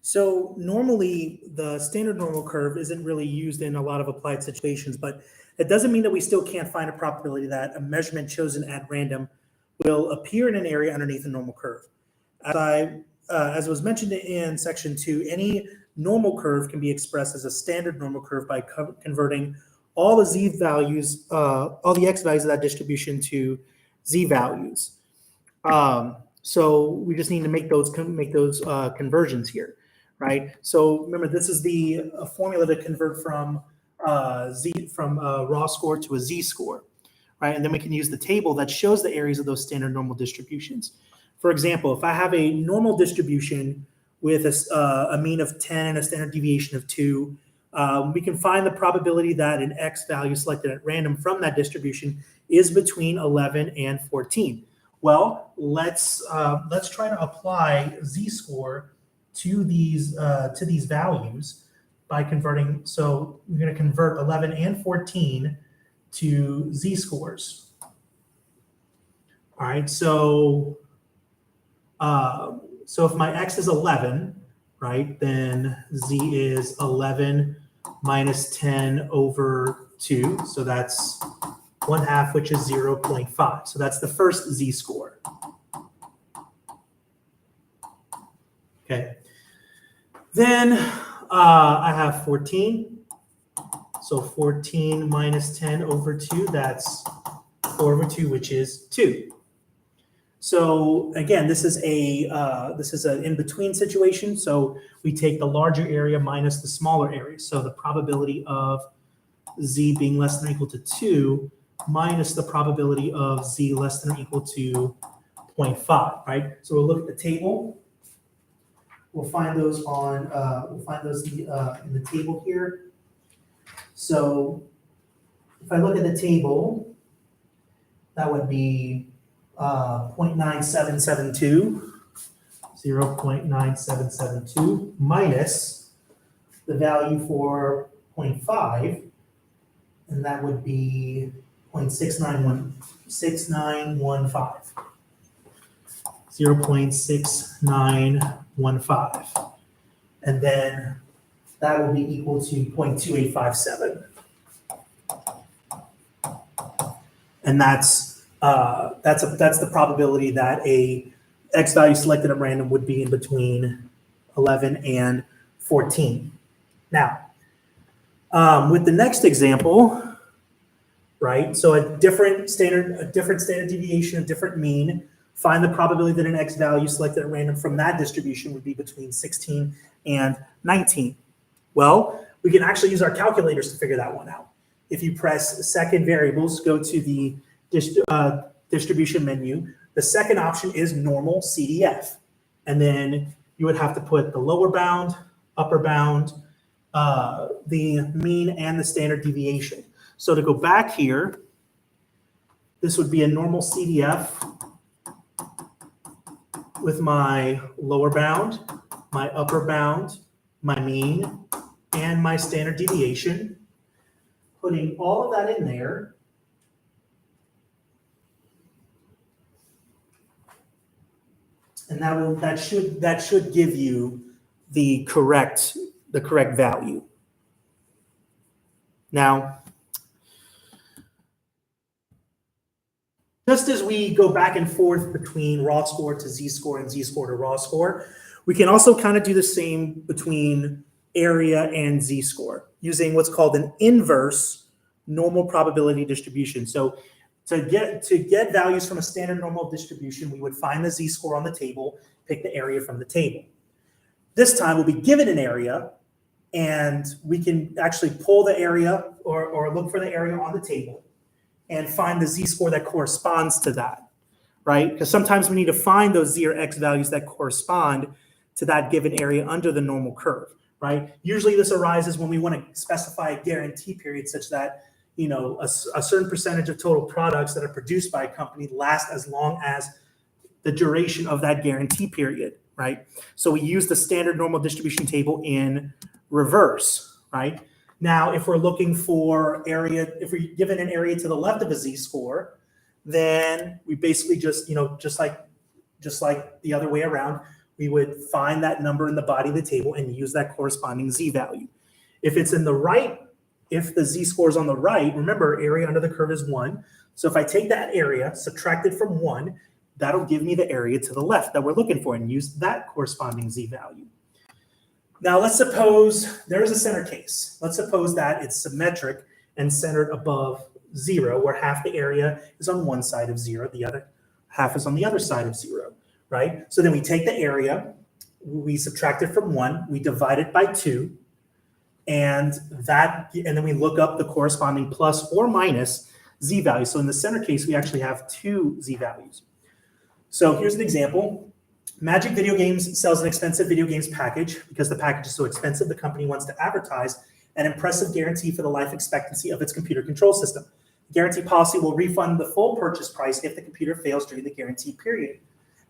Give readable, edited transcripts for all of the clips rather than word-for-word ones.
So normally the standard normal curve isn't really used in a lot of applied situations, but it doesn't mean that we still can't find a probability that a measurement chosen at random will appear in an area underneath a normal curve. As was mentioned in section 2, any normal curve can be expressed as a standard normal curve by converting all the z values, all the x values of that distribution to z values. So we just need to make those conversions here, right? So remember, this is the formula to convert from raw score to a z-score, right? And then we can use the table that shows the areas of those standard normal distributions. For example, if I have a normal distribution with a mean of 10 and a standard deviation of 2, we can find the probability that an x value selected at random from that distribution is between 11 and 14. Well, let's try to apply z-score to these values by converting. So we're going to convert 11 and 14 to z-scores. All right, so if my x is 11, right, then z is 11 minus 10 over 2. So that's 1/2, which is 0.5. So that's the first z-score. Okay. Then I have 14. So 14 minus 10 over 2, that's 4 over 2, which is 2. So again, this is an in-between situation. So we take the larger area minus the smaller area. So the probability of z being less than or equal to 2 minus the probability of z less than or equal to 0.5, right? So we'll look at the table. We'll find those in the table here. So if I look at the table, that would be 0.9772, 0.9772 minus the value for 0.5, and that would be 0.6915, 0.6915, and then that will be equal to 0.2857, and that's the probability that a x value selected at random would be in between 11 and 14. Now, with the next example, right? So a different standard deviation, a different mean. Find the probability that an x value selected at random from that distribution would be between 16 and 19. Well, we can actually use our calculators to figure that one out. If you press second variables, go to the distribution menu, the second option is normal CDF. And then you would have to put the lower bound, upper bound, the mean, and the standard deviation. So to go back here, this would be a normal CDF with my lower bound, my upper bound, my mean, and my standard deviation. Putting all of that in there. And that should give you the correct value. Now, just as we go back and forth between raw score to z-score and z-score to raw score, we can also kind of do the same between area and z-score using what's called an inverse normal probability distribution. So to get values from a standard normal distribution, we would find the z-score on the table, pick the area from the table. This time we'll be given an area, and we can actually pull the area or look for the area on the table and find the z-score that corresponds to that, right? Because sometimes we need to find those z or x values that correspond to that given area under the normal curve, right? Usually this arises when we want to specify a guarantee period such that a certain percentage of total products that are produced by a company last as long as the duration of that guarantee period, right? So we use the standard normal distribution table in reverse, right? Now, if we're looking for area, if we're given an area to the left of a z-score, then we basically just like the other way around, we would find that number in the body of the table and use that corresponding z-value. If it's in the right, if the z-score is on the right, remember area under the curve is 1. So if I take that area, subtract it from 1, that'll give me the area to the left that we're looking for and use that corresponding z-value. Now let's suppose there is a center case. Let's suppose that it's symmetric and centered above 0, where half the area is on one side of 0, the other half is on the other side of 0, right? So then we take the area, we subtract it from 1, we divide it by 2, and then we look up the corresponding plus or minus z-value. So in the center case, we actually have 2 z-values. So here's an example. Magic Video Games sells an expensive video games package. Because the package is so expensive, the company wants to advertise an impressive guarantee for the life expectancy of its computer control system. The guarantee policy will refund the full purchase price if the computer fails during the guarantee period.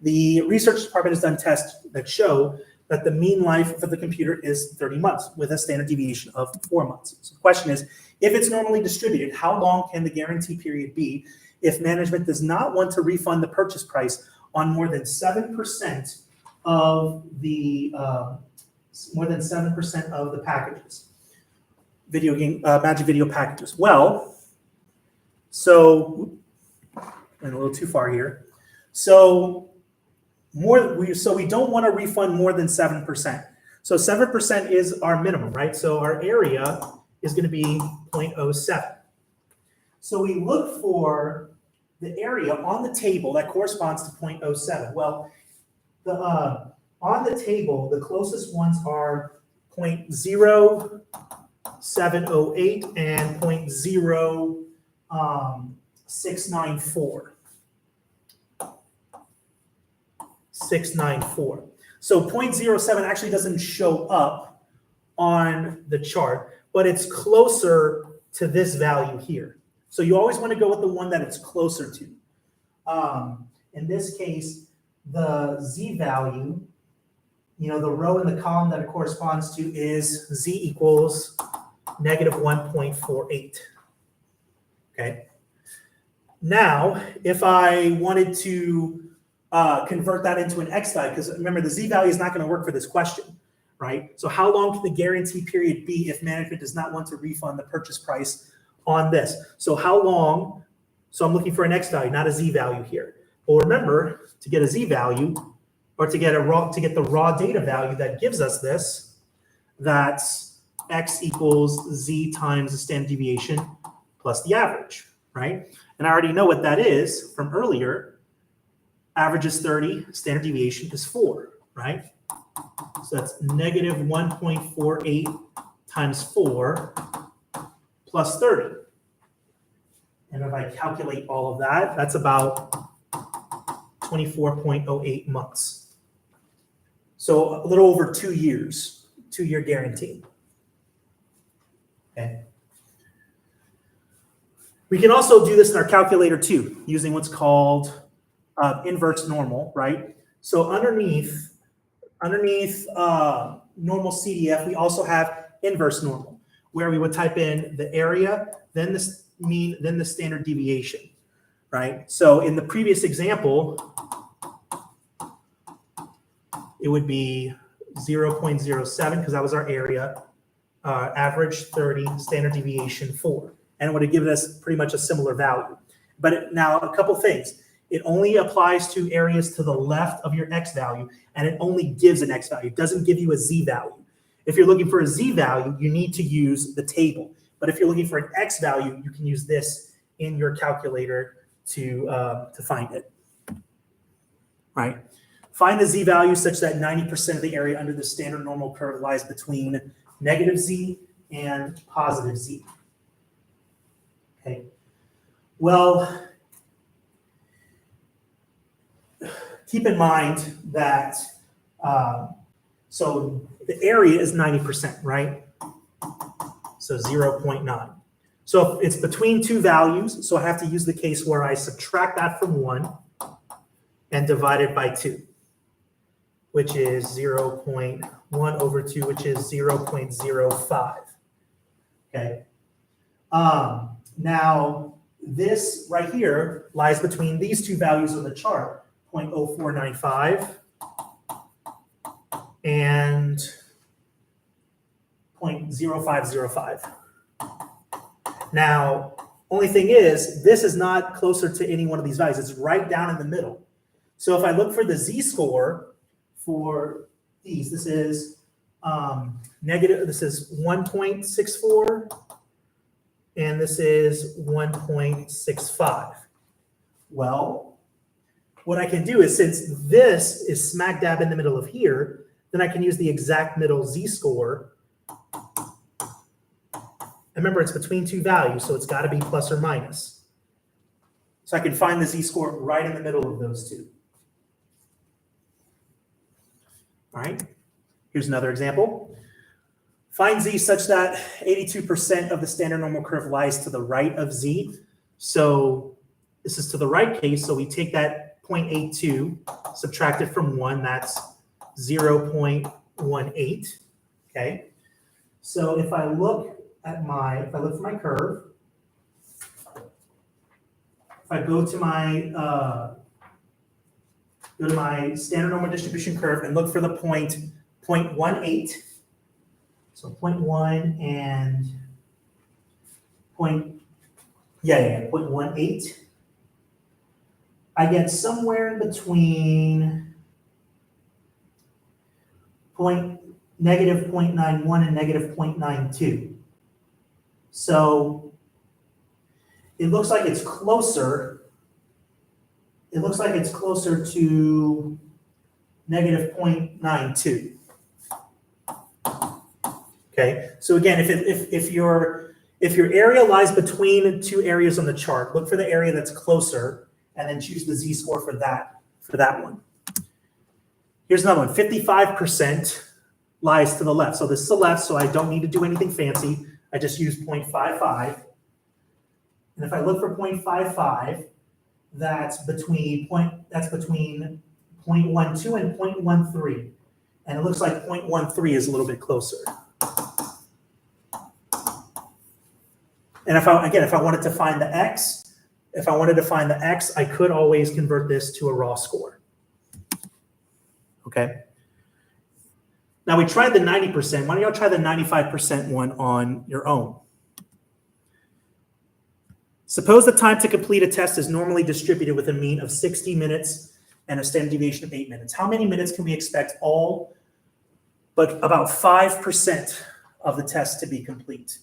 The research department has done tests that show that the mean life for the computer is 30 months with a standard deviation of 4 months. So the question is, if it's normally distributed, how long can the guarantee period be if management does not want to refund the purchase price on more than 7% of the packages, Magic Video packages? Well, so went a little too far here. So we don't want to refund more than 7%. So 7% is our minimum, right? So our area is going to be 0.07. So we look for the area on the table that corresponds to 0.07. Well, on the table, the closest ones are 0.0708 and 0.0694. 694. So 0.07 actually doesn't show up on the chart, but it's closer to this value here. So you always want to go with the one that it's closer to. In this case, the z-value, the row in the column that it corresponds to is z equals negative 1.48. Okay. Now, if I wanted to convert that into an x value, because remember, the z-value is not going to work for this question, right? So how long can the guarantee period be if management does not want to refund the purchase price on this? So how long? So I'm looking for an x value, not a z value here. Well, remember, to get a z value, or to get the raw data value that gives us this, that's x equals z times the standard deviation plus the average, right? And I already know what that is from earlier. Average is 30, standard deviation is 4, right? So that's negative 1.48 times 4 plus 30. And if I calculate all of that, that's about 24.08 months. So a little over 2 years, 2-year guarantee. Okay. We can also do this in our calculator too, using what's called inverse normal, right? So underneath normal CDF, we also have inverse normal, where we would type in the area, then the mean, then the standard deviation, right? So in the previous example, it would be 0.07 because that was our area, average 30, standard deviation 4, and it would have given us pretty much a similar value. But now a couple things. It only applies to areas to the left of your x value, and it only gives an x value. It doesn't give you a z value. If you're looking for a z value, you need to use the table. But if you're looking for an x value, you can use this in your calculator to find it. Right? Find the z value such that 90% of the area under the standard normal curve lies between negative z and positive z. Okay. Well, keep in mind that, so the area is 90%, right? So 0.9. So if it's between two values, so I have to use the case where I subtract that from 1 and divide it by 2, which is 0.1 over 2, which is 0.05. Okay. Now, this right here lies between these two values on the chart, 0.0495 and 0.0505. Now, only thing is, this is not closer to any one of these values. It's right down in the middle. So if I look for the z-score for these, this is negative, this is 1.64, and this is 1.65. Well, what I can do is, since this is smack dab in the middle of here, then I can use the exact middle z-score. Remember, it's between two values, so it's got to be plus or minus. So I can find the z-score right in the middle of those two. All right, here's another example. Find z such that 82% of the standard normal curve lies to the right of z. So this is to the right case, so we take that 0.82, subtract it from 1, that's 0.18, okay? So if I look for my curve, if I go to my standard normal distribution curve and look for the 0.18, so 0.1 and 0.18, I get somewhere in between negative 0.91 and negative 0.92. So it looks like it's closer. It looks like it's closer to negative 0.92. Okay. So again, if your area lies between two areas on the chart, look for the area that's closer, and then choose the z-score for that one. Here's another one. 55% lies to the left. So this is the left, so I don't need to do anything fancy. I just use 0.55. And if I look for 0.55, that's between 0.12 and 0.13. And it looks like 0.13 is a little bit closer. And if I wanted to find the x, I could always convert this to a raw score. Okay. Now we tried the 90%. Why don't y'all try the 95% one on your own? Suppose the time to complete a test is normally distributed with a mean of 60 minutes and a standard deviation of 8 minutes. How many minutes can we expect all but about 5% of the test to be complete?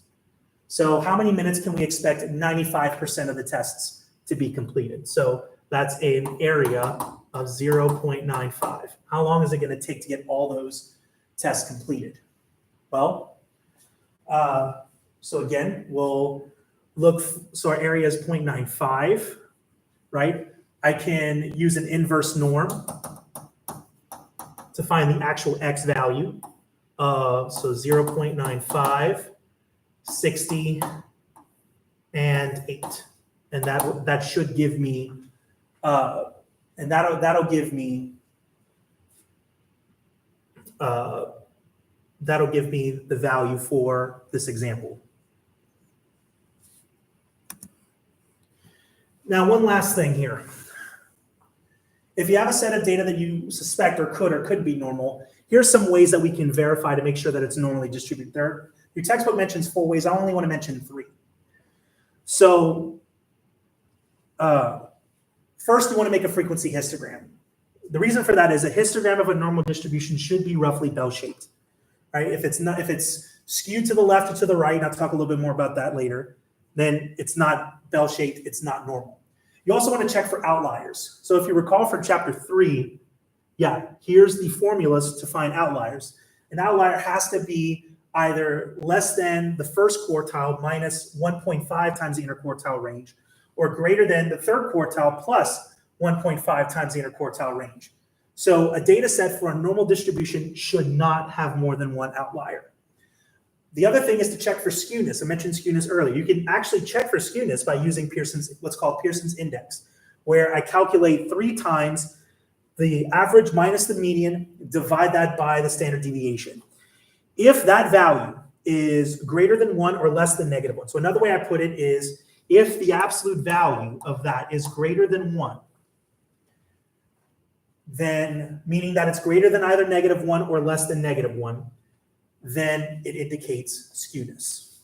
So how many minutes can we expect 95% of the tests to be completed? So that's an area of 0.95. How long is it going to take to get all those tests completed? Well, so again, we'll look, so our area is 0.95, right? I can use an inverse norm to find the actual x value. So 0.95, 60, and 8. And that should give me, and that'll give me the value for this example. Now, one last thing here. If you have a set of data that you suspect or could be normal, here's some ways that we can verify to make sure that it's normally distributed. Your textbook mentions 4 ways. I only want to mention 3. So first, you want to make a frequency histogram. The reason for that is a histogram of a normal distribution should be roughly bell-shaped, right? If it's skewed to the left or to the right, and I'll talk a little bit more about that later, then it's not bell-shaped, it's not normal. You also want to check for outliers. So if you recall from chapter 3, here's the formulas to find outliers. An outlier has to be either less than the first quartile minus 1.5 times the interquartile range, or greater than the third quartile plus 1.5 times the interquartile range. So a data set for a normal distribution should not have more than one outlier. The other thing is to check for skewness. I mentioned skewness earlier. You can actually check for skewness by using what's called Pearson's index, where I calculate 3 times the average minus the median, divide that by the standard deviation. If that value is greater than 1 or less than -1. So another way I put it is, if the absolute value of that is greater than 1, then meaning that it's greater than either -1 or less than -1, then it indicates skewness.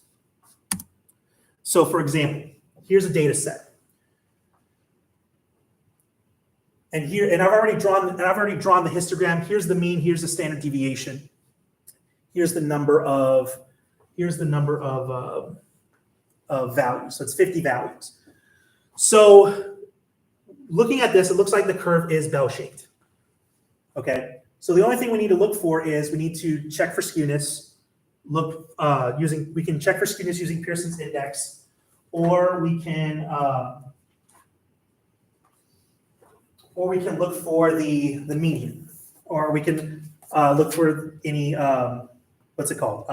So for example, here's a data set. And I've already drawn the histogram. Here's the mean, here's the standard deviation. Here's the number of values. So it's 50 values. So looking at this, it looks like the curve is bell-shaped. Okay. So the only thing we need to look for is we need to check for skewness. We can check for skewness using Pearson's index, or we can look for the median, or we can look for any what's it called?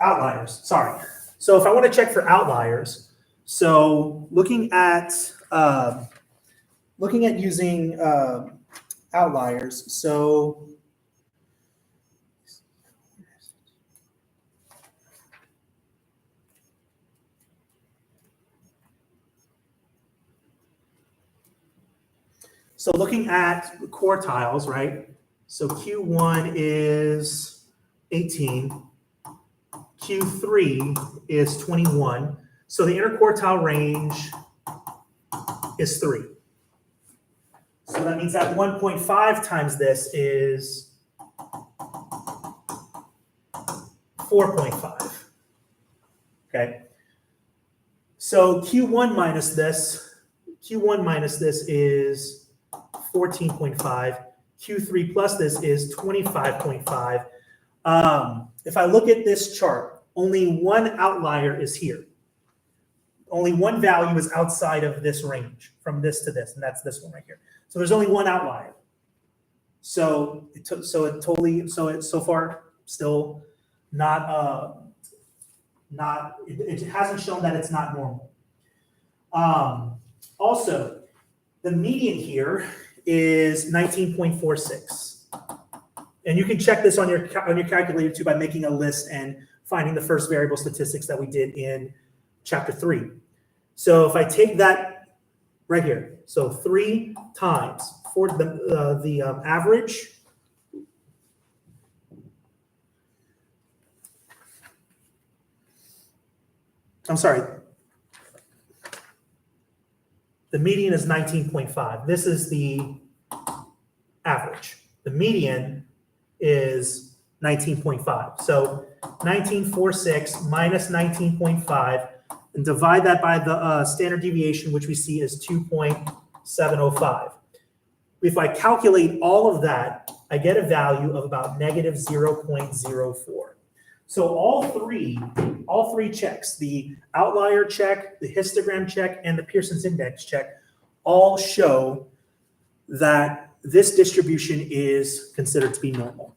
Outliers. Sorry. So if I want to check for outliers, so looking at using outliers. So looking at quartiles, right? So Q1 is 18, Q3 is 21. So the interquartile range is 3. So that means that 1.5 times this is 4.5. Okay. So Q1 minus this is 14.5. Q3 plus this is 25.5. If I look at this chart, only one outlier is here. Only one value is outside of this range, from this to this, and that's this one right here. So there's only one outlier. So so far still not it hasn't shown that it's not normal. Also, the median here is 19.46. And you can check this on your calculator too by making a list and finding the first variable statistics that we did in chapter 3. So if I take that right here, so 3 times for the average, I'm sorry, the median is 19.5. This is the average. The median is 19.5. So 19.46 minus 19.5, and divide that by the standard deviation, which we see is 2.705. If I calculate all of that, I get a value of about negative 0.04. So all three checks, the outlier check, the histogram check, and the Pearson's index check, all show that this distribution is considered to be normal.